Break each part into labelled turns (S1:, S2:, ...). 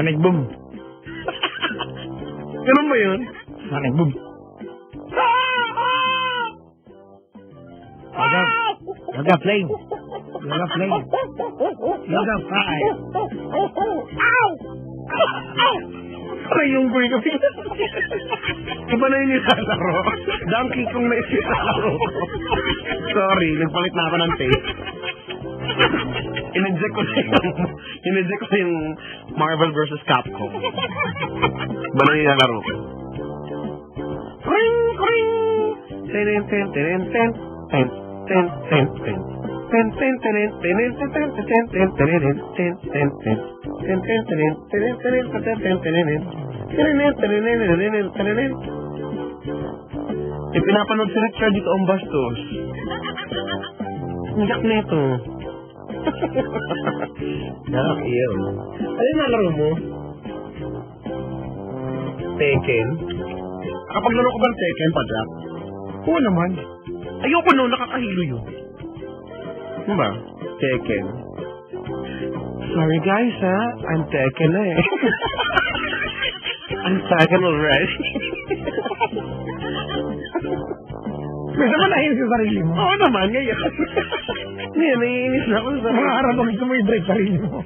S1: Sonic Boom.
S2: Ganun ba yun?
S1: Sonic Boom. Yoga flame. Yoga flame. Yoga fire.
S2: Ay, yung boy ko. Iba na yung nilalaro. Donkey Kong na nilalaro ko. Sorry, nagpalit na ako ng tape. Ineject ko na yung Marvel vs. Capcom. Iba na yung nilalaro ko. Ring! Ring! Ten, ten, ten, ten, ten, ten, ten, ten. Ten ten ten ten ten ten ten ten ten ten ten ten ten ten ten. Pinapanood si Richard dito ang bastos. Ang yak nito. Yak iyo. Ano yung nalaro mo? Tekken? Kapag laro ko bang Tekken pa, Jack?
S1: Oo naman.
S2: Ayoko no, nakakahilo yun. Ano ba? Tekken. Sorry guys, ha? I'm Tekken na eh. I'm Tekken already.
S1: May naman nainis sa sarili mo.
S2: Oo naman, ngayon. Ngayon, naiinis na ako sa
S1: Mga araw pag gusto mo i-break sarili mo.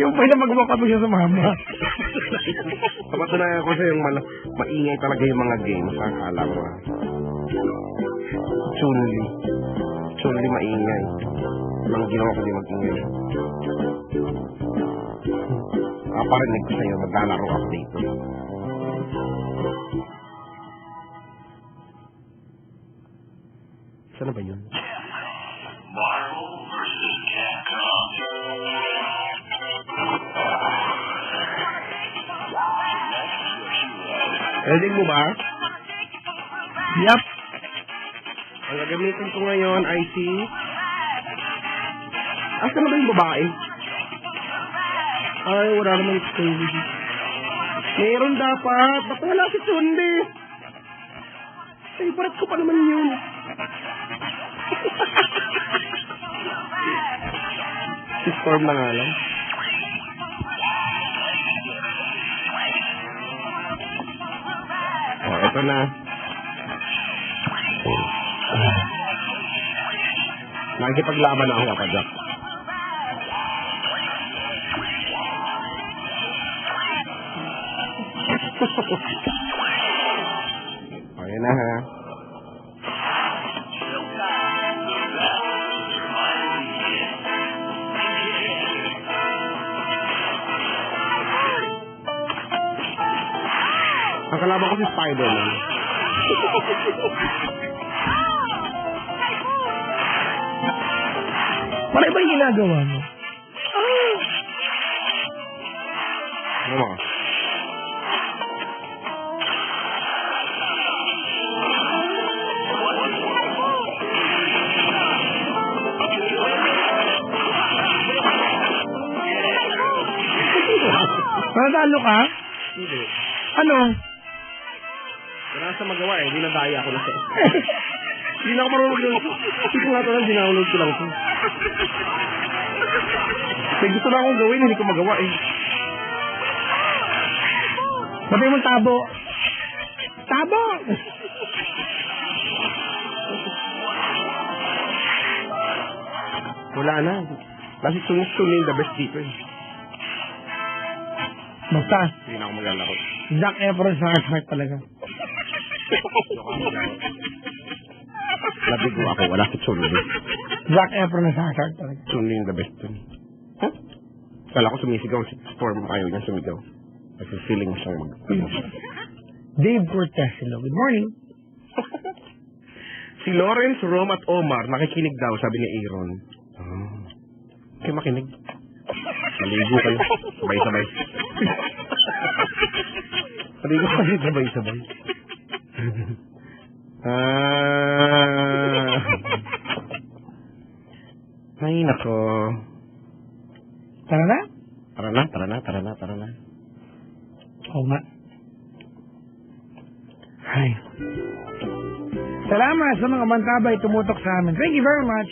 S1: Yung pwede magwakato siya sa mama.
S2: Kapatunayan ko sa yung maingay talaga yung mga games. Akala mo. Chun-Li maingay. Nang ginawa ko din mag-ingay. Kaparinig ko sa'yo, maglalaro ako dito. Saan na ba yun?
S3: Marvel vs. Capcom.
S2: Ready mo ba?
S1: Yup.
S2: Ang gagamitin ko ngayon ay si... Asa na ba yung babae? Ay, wala naman story. Meron dapat. Ba't wala si Chun-Li? Favorite ko pa naman yun. Si Storm na nga lang. Oh, ito na. Nakikipaglaban na ako kapag Jack. Okay na ha. Ang kalaban ko si Spider-Man.
S1: Para iba yung ginagawa mo.
S2: Ano mo?
S1: Manatalo ka?
S2: Hindi.
S1: Ano?
S2: Wala sa magawa eh. Hindi nadaya ako na sa Hindi na ako marunong doon. Hindi ko nga ito lang, dinaunod ko lang ito. May gusto na akong gawin, hindi ko magawa eh.
S1: Sabi mo tabo. Tabo!
S2: Wala na. Kasi tunis-tunin the best dito eh.
S1: Basta,
S2: Hindi na ako maglalaro.
S1: Zac Efron sa heart talaga.
S2: Labi ko ako, wala si Chun-Li.
S1: Zac Efron sa heart talaga.
S2: Chun-Li yung the best dun. Huh? Kala ko sumisigaw si Storm, ayaw niya sumigaw. Kasi feeling mo siyang
S1: Dave Cortez, hello. Good morning.
S2: Si Lawrence, Rom at Omar, nakikinig daw, sabi ni Aaron. Kayo makinig. Maligo kayo. Sabay-sabay. Maligo kayo sabay-sabay. Ay, nako.
S1: Tara na?
S2: Tara na.
S1: Oo nga. Ay. Salamat sa mga bantabay tumutok sa amin. Thank you very much.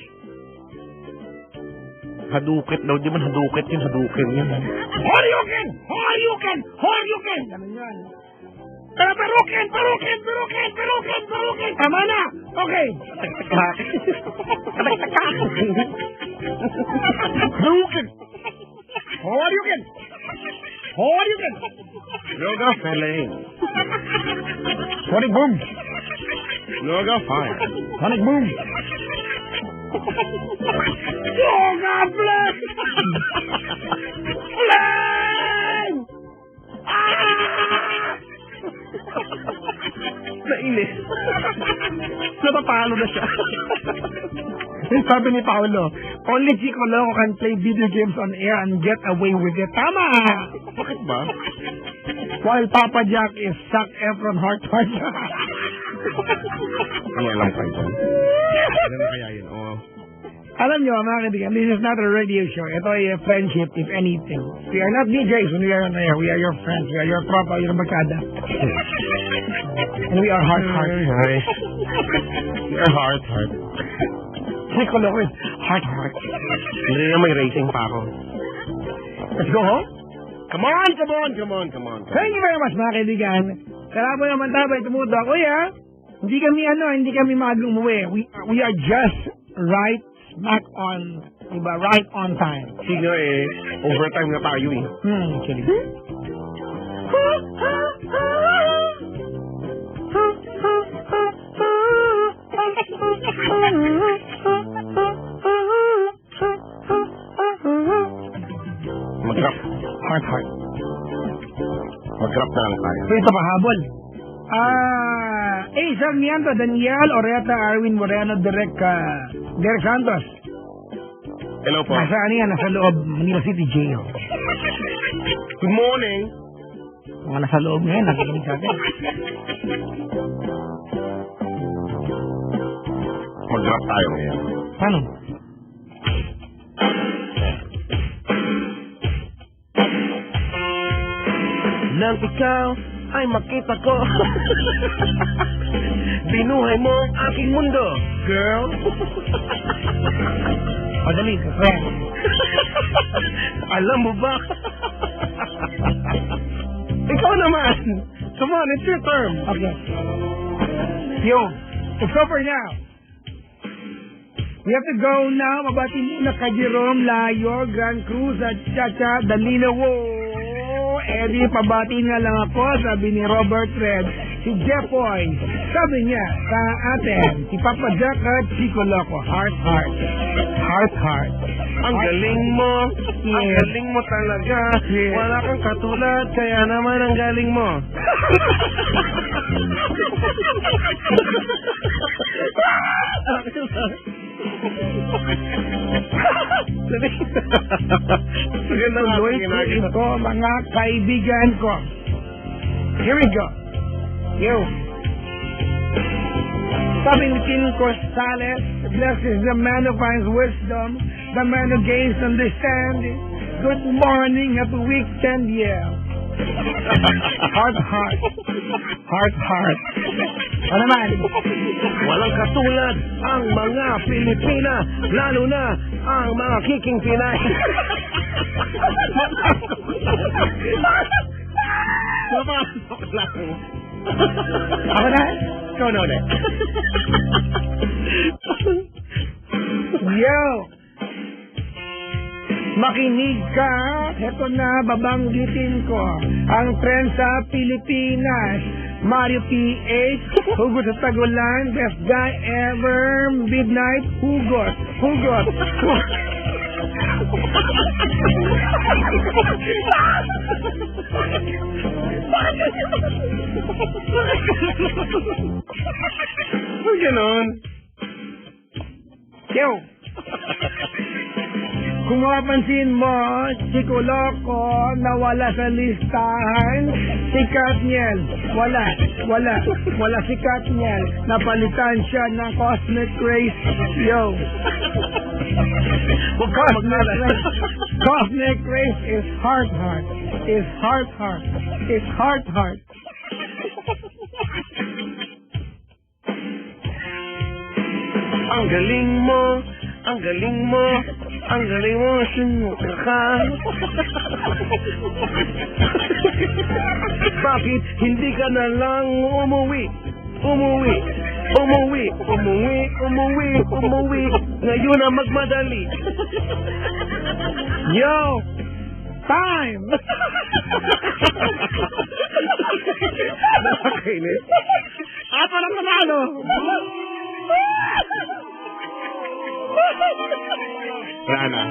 S2: Hadukit daw. Di man hadukit yun. Hadukin yun.
S1: Horyuken! Horyuken! Horyuken! Ganun yan. Peruken! Peruken! Peruken! Peruken! Peruken! Tama na! Okay. Peruken! Horyuken! Horyuken!
S2: Yoga feeling.
S1: Sonic boom!
S2: Yoga fire.
S1: Sonic boom! Yoga flame! Flame! Ah!
S2: Nainis. Napapalo na siya.
S1: Yung sabi ni Paolo, only Chico Loco can play video games on air and get away with it. Tama!
S2: Bakit ba?
S1: While Papa Jack is Zac Efron heart.
S2: Ang alam ko ito. Ano kaya yun? Oh.
S1: Alam nyo, mga kaibigan, this is not a radio show. Ito ay a friendship, if anything. We are not DJs when we are on air. We are your friends. We are your tropa, your barkada. And we are heart.
S2: Hi. You're heart.
S1: Chico Loco is heart.
S2: Hindi na may racing pa ako.
S1: Let's go home.
S2: Come on.
S1: Thank you very much, mga kaibigan. Kalabo naman tabay tumuto. Kuya, hindi kami maagang umuwi. We are just right smack on, diba? Right on time.
S2: Sige overtime na tayo eh.
S1: Actually.
S2: Mag-rap.
S1: Heart.
S2: Mag-rap na lang tayo.
S1: So ito pahabol. Sarmiento, Daniel, Oreta, Arwin Moreno, Derek Santos.
S2: Hello po.
S1: Nasa loob, Manila City Jail.
S2: Good morning.
S1: Mga nasa loob ngayon, nakikinig sa atin.
S2: Mag-rap tayo ngayon.
S1: Paano?
S2: Nang ikaw ay makita ko, binuhay mo ang aking mundo, girl.
S1: Madali, friend.
S2: Alam mo ba? Ikaw naman. Come on, it's your turn.
S1: Okay. Yo, it's over now. We have to go now. Mabati muna kay Jerome, Layo, Grand Cruz, at Chacha, Danilo, Eddie, pabati nga lang ako, sabi ni Robert Red. Si Jeffoy, sabi niya sa atin, si Papa Jack at Chico Loco, heart.
S2: Ang galing mo.
S1: Yes.
S2: Ang galing mo talaga.
S1: Yes.
S2: Wala kang katulad, kaya naman ang galing mo.
S1: Tuloy ko ito, mga kaibigan ko. Here we go. Yo. Sabi ni Tin Costales, blessed is the man who finds wisdom, the man who gains understanding. Good morning, happy weekend, yeah. Heart. Ano naman?
S2: Walang katulad ang mga Pilipina, lalo na ang mga kiking Pinay. Napasok lang.
S1: Ako na?
S2: Ikaw na ulit.
S1: Yo! Makinig ka, heto na babanggitin ko ang trend sa Pilipinas. Mario P.H. Hugot sa Tagulan, best guy ever, midnight, hugot.
S2: Ganon.
S1: Yo! Kung mapapansin mo, Chico Loco nawala sa listahan, si Katniel, wala si Katniel, napalitan siya ng Cosmic Race. Yo! Cosmic Race is heart.
S2: Ang galing mo, Ang galing mo, sinuka ka. Bakit hindi ka na lang umuwi? Umuwi. Ngayon na magmadali.
S1: Yo! Time!
S2: Nakakainis.
S1: Ako lang nanalo!
S2: Wala na.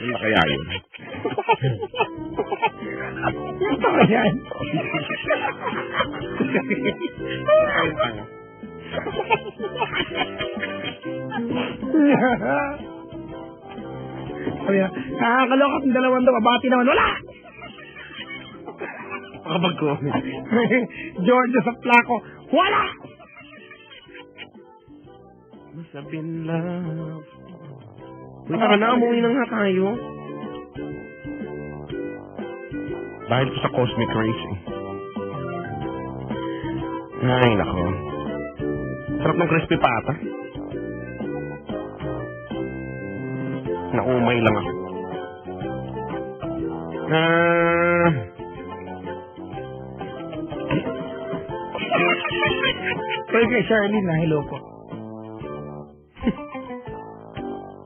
S2: Ano kaya yun?
S1: Ito ka yan.
S2: Ang tanga.
S1: Sabi na, nakakaloka ang dalawang daw, mabati naman, wala!
S2: Kapag ko.
S1: Georgia sa plako, wala!
S2: Must have been love. Uy, tara na, umuwi na nga tayo. Dahil sa cosmic racing. Ay, nako. Sarap ng crispy pata. Naumay lang ako.
S1: Pwede kay Charlene na, hello po.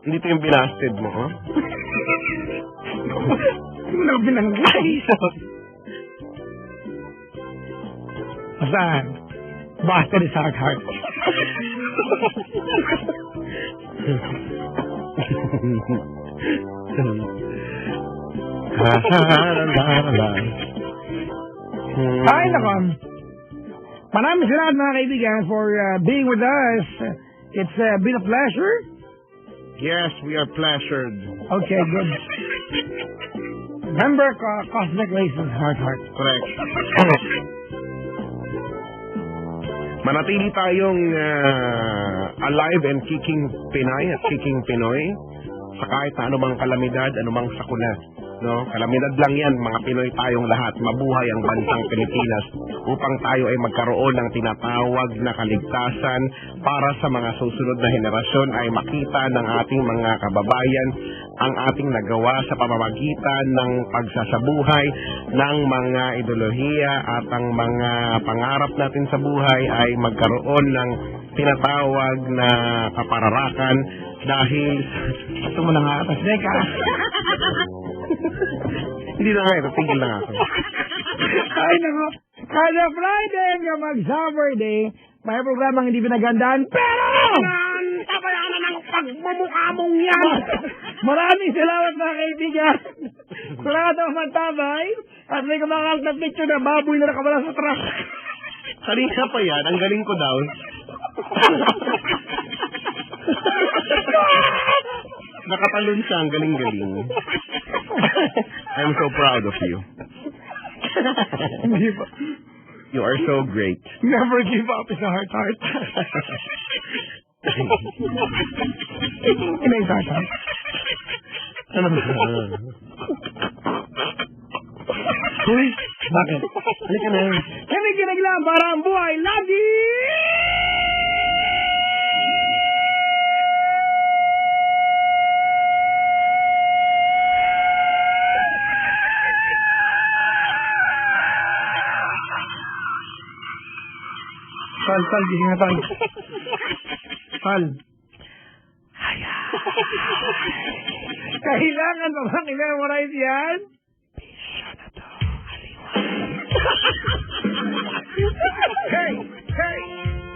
S2: Hindi ito yung binasted mo, ha?
S1: Hindi mo na binanggay. Saan? Bastard is heart. Ay, nako. Maraming salamat mga kaibigan for being with us. It's been a pleasure.
S2: Yes, we are pleasured.
S1: Okay, good. Remember, Cosmic Races, heart.
S2: Correct. Manatili tayong alive and kicking Pinay at kicking Pinoy sa kahit na anumang kalamidad, anumang sakuna. No? Kalamidad lang yan, mga Pinoy tayong lahat. Mabuhay ang bansang Pilipinas upang tayo ay magkaroon ng tinatawag na kaligtasan para sa mga susunod na henerasyon ay makita ng ating mga kababayan ang ating nagawa sa pamamagitan ng pagsasabuhay ng mga ideolohiya at ang mga pangarap natin sa buhay ay magkaroon ng tinatawag na kapararakan dahil
S1: Ito mo na nga, tapos deka.
S2: hindi na nga ito, tigil na nga ako.
S1: Ay, nako. Kada Friday hanggang mag-Summer Day, may programang hindi pinagandaan, pero tabayanan ng pagmumukha mong yan. Maraming salamat mga kaibigan. Kurado mantabay at may kamakal na picture na baboy na nakawala sa truck.
S2: Kanina pa yan, ang galing ko daw. Nakatalon siya, ang galing-galing. I'm so proud of you. You are so great.
S1: Never give up is a heart. Ina is heart.
S2: Ano ba? Uy,
S1: Bakit?
S2: halika na.
S1: Kami ginaglaan para ang buhay lagi! Tal, gising na tal. Tal. Kailangan ba bang i-memorize yan? Bisyo na to, aliwa.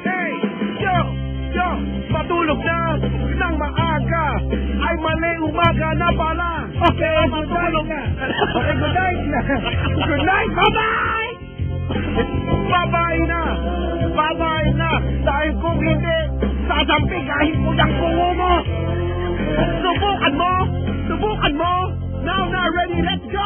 S1: Hey! Yo! Matulog na ng maaga ay mali umaga na pala. Okay, matulog na. Okay, good night na. Good night, bye-bye! Bye-bye na! Dahil kung hindi, sasampigahin ko ng bungo mo! Subukan mo! Now, ready, let's go!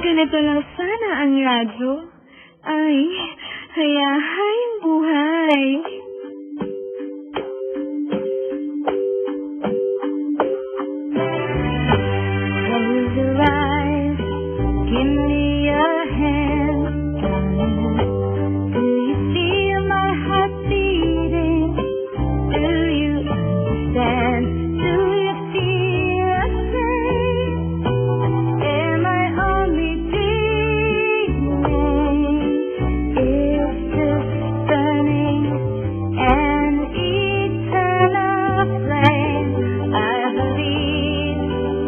S4: ganito lang sana ang radyo. Ay, hayahayang buhay. Close your eyes, give me your hand. Do you feel my heart beating? Do you understand? Do you feel the same? Am I only dreaming? Is this burning an eternal flame? I believe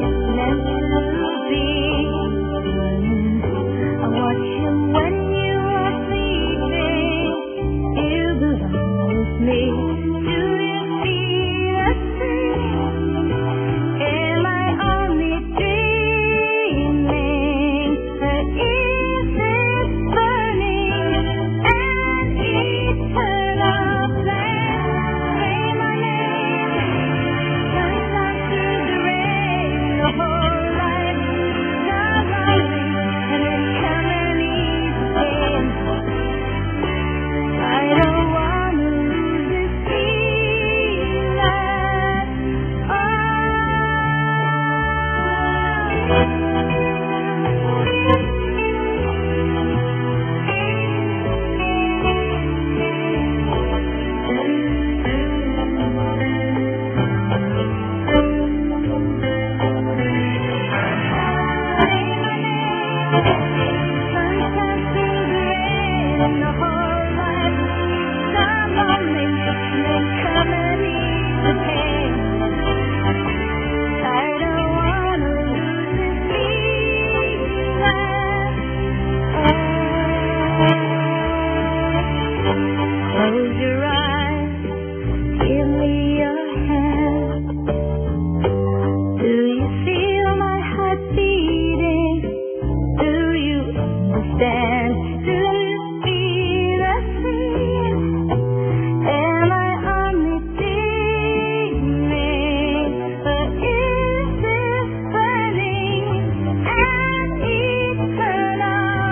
S4: it's meant to be. I watch you when you are sleeping. You belong with me. Do you feel the same? Am I only dreaming? Or is this burning an eternal flame? Say my name, sunshine through the rain, the whole life not lonely, and it's coming easy. I don't wanna lose this sunshine through the rain, and the whole life not lonely, and it's coming easy. I don't wanna lose this feeling. Close your eyes, give me your hand. Do you feel my heart beating? Do you understand? Do you feel the same? Am I only dreaming? Or is this burning an eternal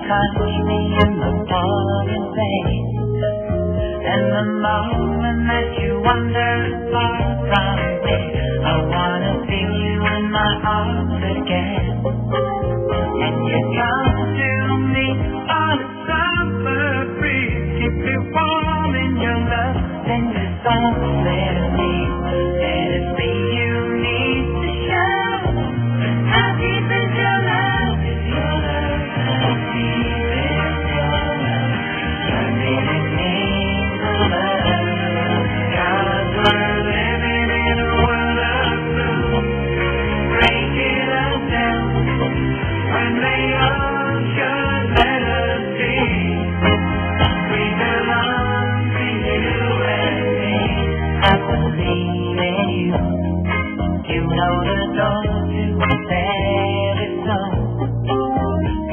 S4: touch me in the pouring rain. And the moment that you wander far from me, I wanna feel you in my arms again. And you come to me on a summer breeze, keep me warm in your love, then you sunset me. And it's me you need to show. How deep is your love? Is your love? How deep is your love? Turn me to kings of love. 'Cause we're living in a world of blue, breaking us down when they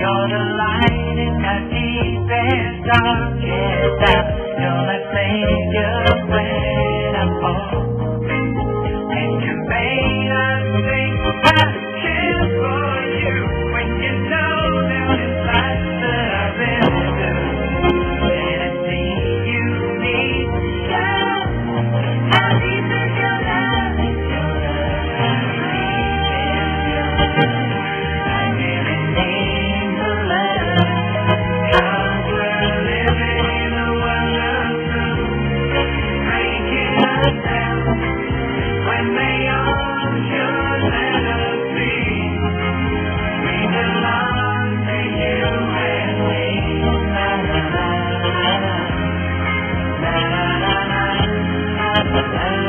S4: You're the light in the deepest, darkest hour. You're my savior when I fall. And you made us think I care for you when you know that it's like the river. And I see you need love. How deep is your love? Is your love? I really need the love. 'Cause we're living in a world of blue, breaking us down when they all should let us be. We belong to you and me. La la la la la la la la.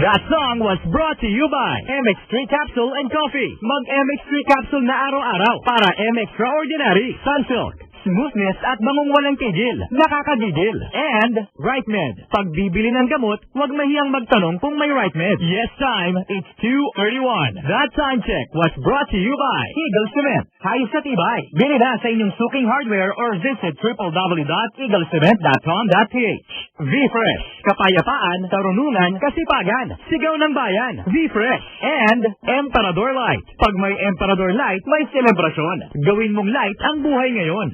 S5: That song was brought to you by MX3 Capsule and Coffee. Mag MX3 Capsule na araw-araw para M-Extraordinary. Sunsilk, smoothness at bangong walang tigil, nakakagigil. And Right Med. Pag bibili ng gamot, huwag mahiyang magtanong kung may Right Med. Yes time, it's 2:31. That time check was brought to you by Eagle Cement. Hayos at ibay. Bili na sa inyong suking hardware or visit www.eaglecement.com.ph. V-Fresh. Kapayapaan, karunungan, kasipagan. Sigaw ng bayan. V-Fresh. And Emperador Light. Pag may Emperador Light, may selebrasyon. Gawin mong light ang buhay ngayon.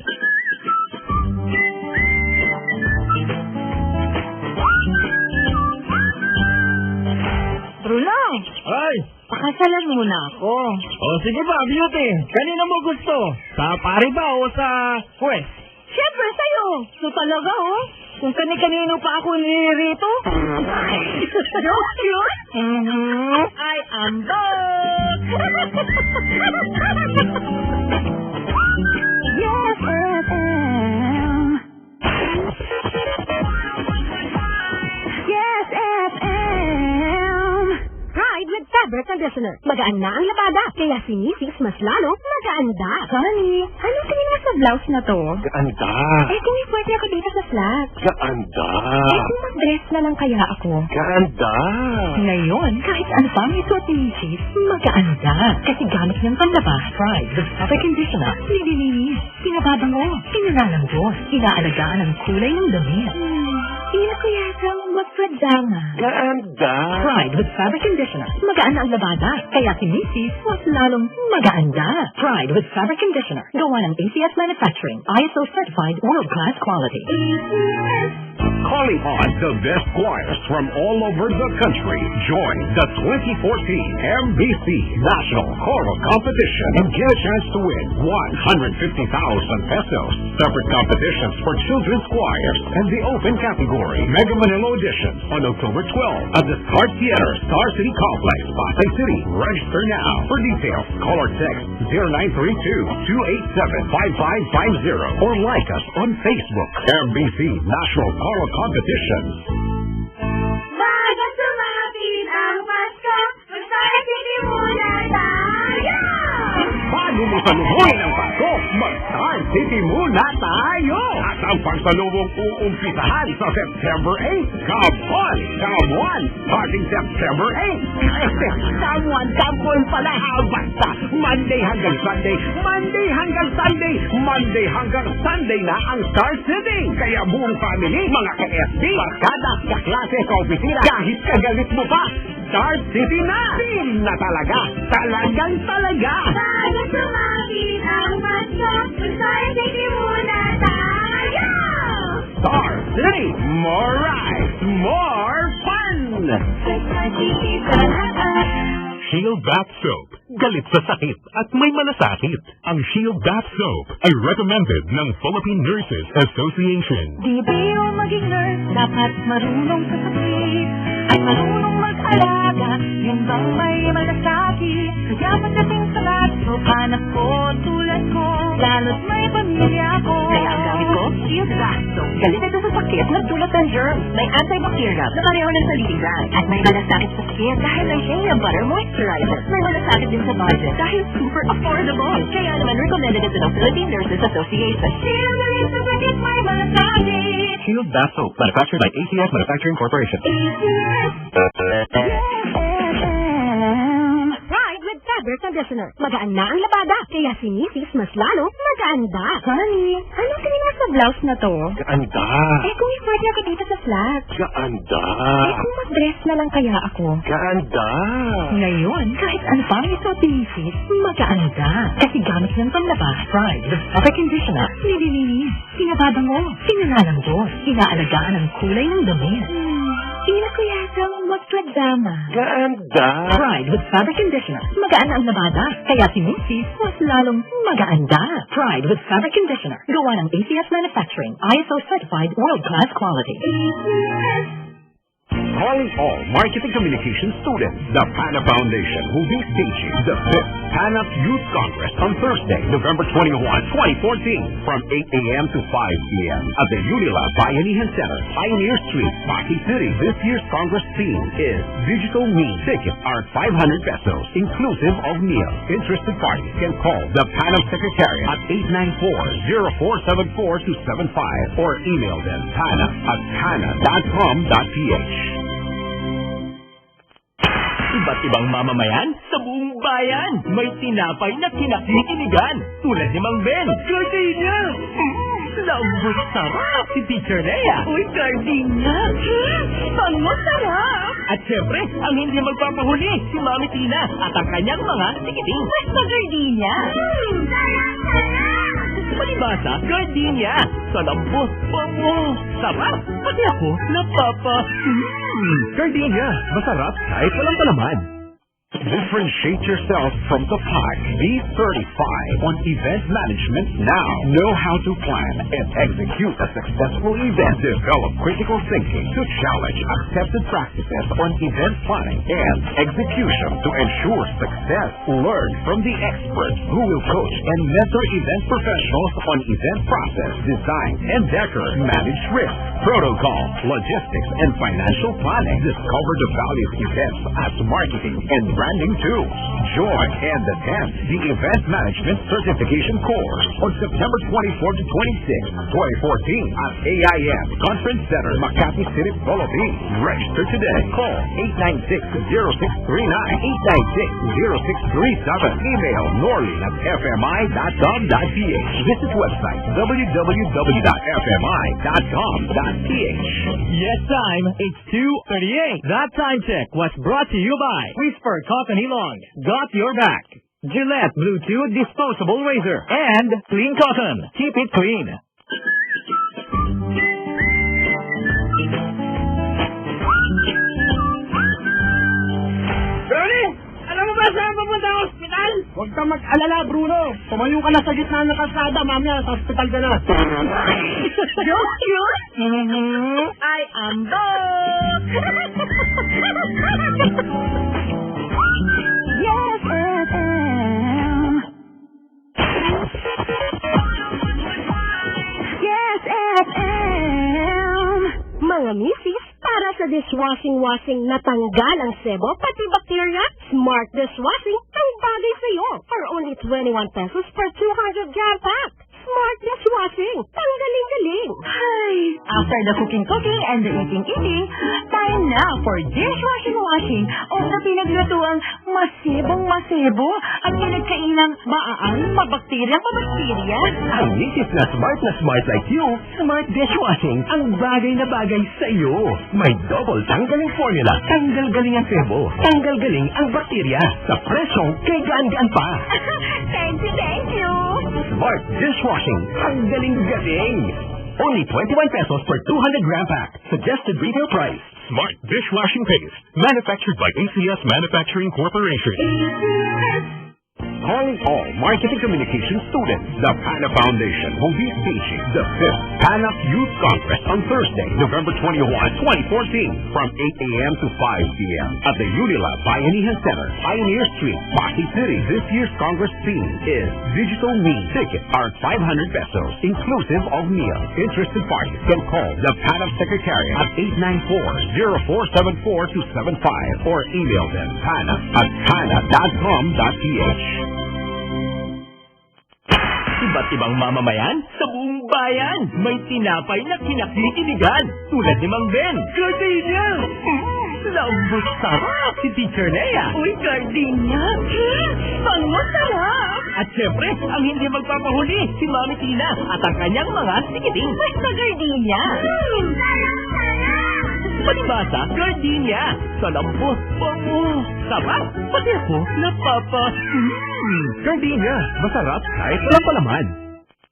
S6: Rulong,
S5: Ay!
S6: pakasalan mo na ako.
S5: O sige ba, beauty. Kanino mo gusto? Sa pari ba o sa kwes?
S6: Siyempre sa'yo. So talaga, oh. Kung kani-kanino pa ako nilirito. Joke yun? I am back! Yes, FM. Yes, FM. Pride with fabric conditioner. Magaan na ang labada. Kaya si Mrs. mas lalo magaanda. Honey, anong tingin mo sa blouse na to?
S2: Ganda.
S6: Eh kung pwede ako dito sa flat.
S2: Ganda.
S6: Eh kung mag-dress na lang kaya ako.
S2: Ganda.
S6: Ngayon, kahit ano pa ang isuot ni Mrs., magaanda. Kasi gamit niyang panlabas, Pride with fabric conditioner. Nililinis, pinababango, pinaralanggos, inaalagaan ang kulay ng damit. Hindi ko yatang magpadama.
S2: Ganda.
S6: Pride with fabric conditioner. Magaan na ang labada. Kaya si Mrs. mas lalong magaanda. Pride with fabric conditioner. Gawa ng ACS Manufacturing. ISO certified world-class quality. ACS.
S7: Calling on the best choirs from all over the country. Join the 2014 MBC National Choral Competition and get a chance to win 150,000 pesos. Separate competitions for children's choirs and the open category Mega Manila Audition on October 12 at the Star Theater, Star City Complex, Pasay City. Register now. For details, call or text 0932-287-5550 or like us on Facebook. MBC National Choral Competition.
S8: Bago sumapit ang Pasko, mag-Star City muna tayo!
S7: Bago mo salubuhin ang Pasko, mag-Star City muna tayo! At ang pagsalubong uumpisahan sa September 8. Come on! Come on! Starting September 8. Come on! Come on pala! Basta! Monday hanggang Sunday! Monday hanggang Sunday! Monday hanggang Sunday na ang Star City! Kaya buong family, mga ka-FB, barkada, kaklase, kaopisina, kahit kagalit mo pa, Star City na! Feel na talaga! Talagang talaga!
S8: Bago sumapit ang Pasko, mag-Star City muna tayo!
S7: Star City! More rides! More fun!
S9: Shield Bath Soap. Galit sa sakit at may malasakit. Ang Shield Bath Soap ay recommended ng Philippine Nurses Association.
S6: Di biro maging nurse, dapat marunong sa sakit at marunong mag-alaga. Yun bang may malasakit? Kaya pagdating sa laso, hanap ko tulad ko, lalo't may pamilya ko. Kaya ang gamit ko, Shield Bath Soap. Galit ito sa sakit na tulad ng germs. May antibacterial na pareho ng saliligan. At may malasakit sa skin dahil may Shea Butter Moisturizer. May malasakit din sa budget dahil super affordable. Kaya naman recommended ito ng Philippine Nurses Association.
S8: Shield galit sa sakit, may malasakit!
S9: Shield Bath Soap. Manufactured by ACS Manufacturing Corporation.
S8: Pride with fabric conditioner. Magaan na ang labada, kaya si Mrs. mas lalo maganda. Honey, anong tingin mo sa blouse na to?
S2: Ganda.
S8: Eh kung i-partner ka dito sa flat.
S2: Ganda.
S8: Eh kung mag-dress na lang kaya ako.
S2: Ganda.
S6: Ngayon, kahit ano pa ang isuot ni Mrs., magaanda. Kasi gamit ng panlaba, Pride, the fabric conditioner, nililinis, pinababango, pinanalambot, inaalagaan ang kulay ng damit.
S8: Sino ko yatang magpadrama?
S2: Ganda.
S6: Pride with fabric conditioner, magaan ang labada. Kaya si Mrs. mas lalong magaanda. Pride with fabric conditioner, gawa ng ACS Manufacturing, ISO certified world-class quality.
S7: Calling all marketing communication students, the PANA Foundation will be staging the 5th PANA Youth Congress on Thursday, November 21, 2014, from 8 a.m. to 5 p.m. at the Unila Bayanihan Center, Pioneer Street, Pasay City. This year's Congress theme is Digital Me. Tickets are 500 pesos, inclusive of meals. Interested parties can call the PANA Secretariat at 894-0474-275 or email them pana@pana.com.ph.
S5: Iba't ibang mamamayan sa buong bayan. May tinapay na kinakikinigan. Tulad ni Mang Ben. Gardenia! Lambot sarap si Teacher Lea. Uy, Gardenia!
S8: Pango sarap!
S5: At syempre, ang hindi magpapahuli, si Mami Tina at ang kanyang mga tikiting.
S8: Basta Gardenia! Sarap, sarap!
S5: Palibasa, Gardenia. Sa lambot, bango, sarap. Pati ako, napapa.
S7: Gardenia, masarap kahit walang palaman. Differentiate yourself from the pack. Be certified on event management now. Know how to plan and execute a successful event. Develop critical thinking to challenge accepted practices on event planning and execution to ensure success. Learn from the experts who will coach and mentor event professionals on event process, design, and decor. Manage risk, protocol, logistics, and financial planning. Discover the value of events as marketing and branding tools. Join and attend the Event Management Certification Course on September 24 to 26, 2014 at AIM Conference Center, Makati City, Philippines. Register today. Call 896-0639, 896-0637. Email norlin@fmi.com.ph. Visit website www.fmi.com.ph.
S5: Yes, time. It's 2:38. That time check was brought to you by Whisper Cotton Long. Got your back. Gillette Bluetooth Disposable Razor. And Clean Cotton. Keep it clean.
S1: Huwag kang mag-alala, Bruno. Tumayo ka na sa gitna ng kalsada, mamaya sa hospital ka na.
S8: Joke yun? I am back! Yes, FM. Yes, FM. Mga misis, para sa dishwashing natanggal ang sebo, pati bakterya, Smart Dishwashing ang bagay sa'yo. For only 21 pesos per 200 gram pack. Smart Dishwashing. Ang galing-galing.
S6: Hi! After the cooking and the eating, time now for dishwashing o sa pinaglutuang masebo at pinagkainang maaang mabakteryang pabakterya.
S5: Ang misis na smart like you, Smart Dishwashing ang bagay na bagay sa iyo. May double tanggaling formula. Tanggal galing ang sebo. Tanggal galing ang bakterya. Sa presyong kay gaan-gaan pa.
S8: Thank you.
S5: Smart Dishwashing. Ang galing-galing. Only 21 pesos per 200 gram pack. Suggested retail price.
S9: Smart Dishwashing Paste. Manufactured by ACS Manufacturing Corporation.
S7: Calling all marketing communication students, the PANA Foundation will be staging the 5th PANA Youth Congress on Thursday, November 21, 2014, from 8 a.m. to 5 p.m. at the Unilab Bayanihan Center, Pioneer Street, Pasig City. This year's Congress theme is Digital Me. Tickets are 500 pesos, inclusive of meals. Interested parties can call the PANA Secretariat at 894-0474-275 or email them pana@pana.com.ph.
S5: Iba't ibang mamamayan sa buong bayan. May tinapay na kinakikinigan. Tulad ni Mang Ben. Gardenia! Lambot sarap si Teacher Lea.
S6: Uy, gardenia! Bango sarap!
S5: At syempre, ang hindi magpapahuli, si Mami Tina at ang kanyang mga sikiting.
S6: Basta gardenia!
S5: Palibasa, gardenia. Sa lambot, bango, sarap. Pati ako, napapa...
S7: Gardenia, masarap kahit walang palaman.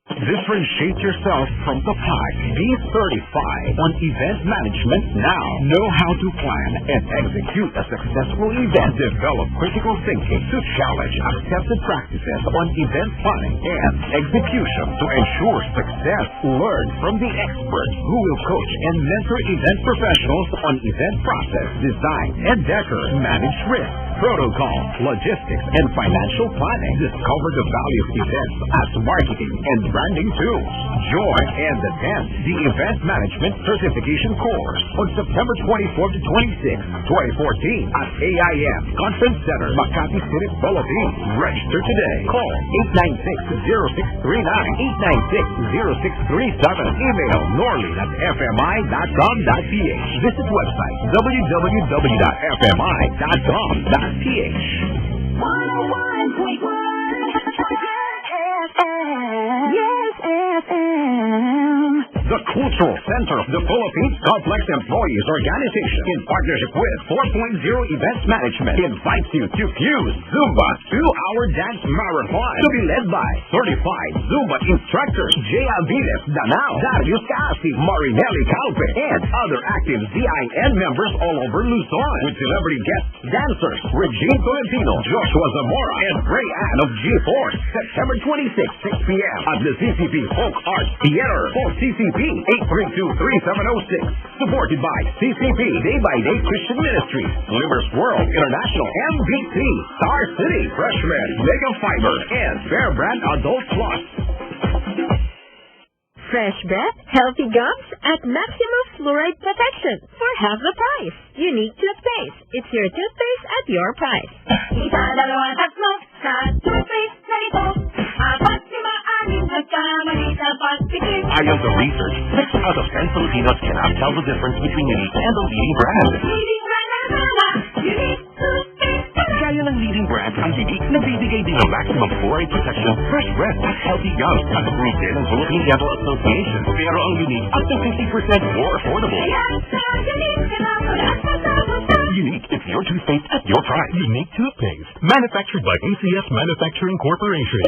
S7: Differentiate yourself from the pack. Be certified on event management now. Know how to plan and execute a successful event. Develop critical thinking to challenge accepted practices on event planning and execution to ensure success. Learn from the experts who will coach and mentor event professionals on event process, design, and decor. Manage risk, protocol, logistics, and financial planning. Discover the value of events as marketing and branding tools. Join and attend the Event Management Certification Course on September 24 to 26, 2014 at AIM Conference Center, Makati City, Philippines. Register today. Call 896-0639, 896-0637. Email norlin@fmi.com.ph. Visit website www.fmi.com.ph.
S8: 101.1 Yes, FM.
S7: The Cultural Center of the Philippines Complex Employees Organization, in partnership with 4.0 Events Management, invites you to Fuse Zumba 2-hour dance marathon to be led by certified Zumba instructors Jay Aviles Danao, Darius Casi, Marinelli Calpe, and other active ZIN members all over Luzon, with celebrity guest dancers Regine Tolentino, Joshua Zamora, and Ray Ann of G-Force. September 26, 6 p.m. at the CCP Folk Arts Theater. Call CCP 832-3706. Supported by CCP Day by Day Christian Ministries, Livers World International, MBC, Star City, Freshman, Mega Fiber, and Fair Brand Adult Plus.
S8: Fresh Breath, healthy gums at maximum fluoride protection for half the price. Unique toothpaste. It's your toothpaste at your price.
S6: Isa, dalawa, tatlo, sa toothpaste na ito. Apat, lima, anim, nagkamali sa pagtikim.
S9: Ayon to research, 6 out of 10 Filipinos cannot tell the difference between Unique and the leading brand.
S6: Leading brand na naman, unique toothpaste.
S9: Kaya ng leading brand ang Unique na bibigay din ng maximum fluoride protection, fresh breath at healthy gums at approved din ng Philippine Dental Association. Pero ang Unique up to 50% more affordable. Unique, it's your toothpaste at your price. Unique toothpaste, manufactured by ACS Manufacturing Corporation.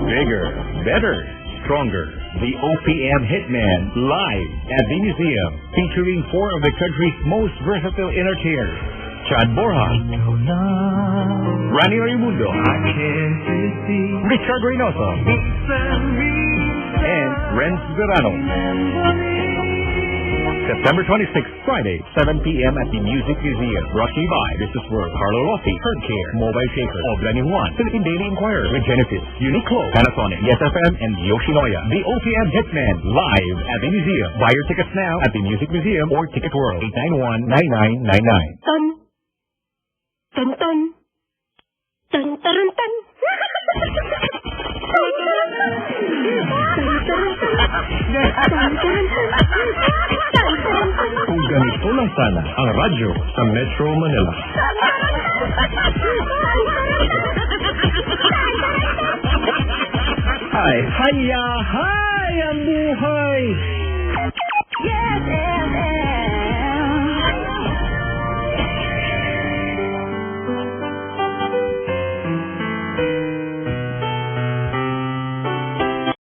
S7: Bigger, better, stronger. The OPM Hitman live at the museum, featuring 4 of the country's most versatile entertainers.
S5: Chad Borja, Rani Raimundo, Richard Reynoso, and Renz Verano. September 26th, Friday, 7 p.m. at the Music Museum. Brought to you by Business World, Carlo Rossi, Herd Care, Mobile Shaker, Oblani Juan, Philippine Daily Inquirer, with Genesis, Uniqlo, Panasonic, Yes FM, and Yoshinoya. The OPM Hitman, live at the museum. Buy your tickets now at the Music Museum or Ticket World, 891-9999.
S8: Ton. Ton ton. Ton taran tan.
S5: Kung ganito lang sana ang radyo sa Metro Manila. Hi ang buhay!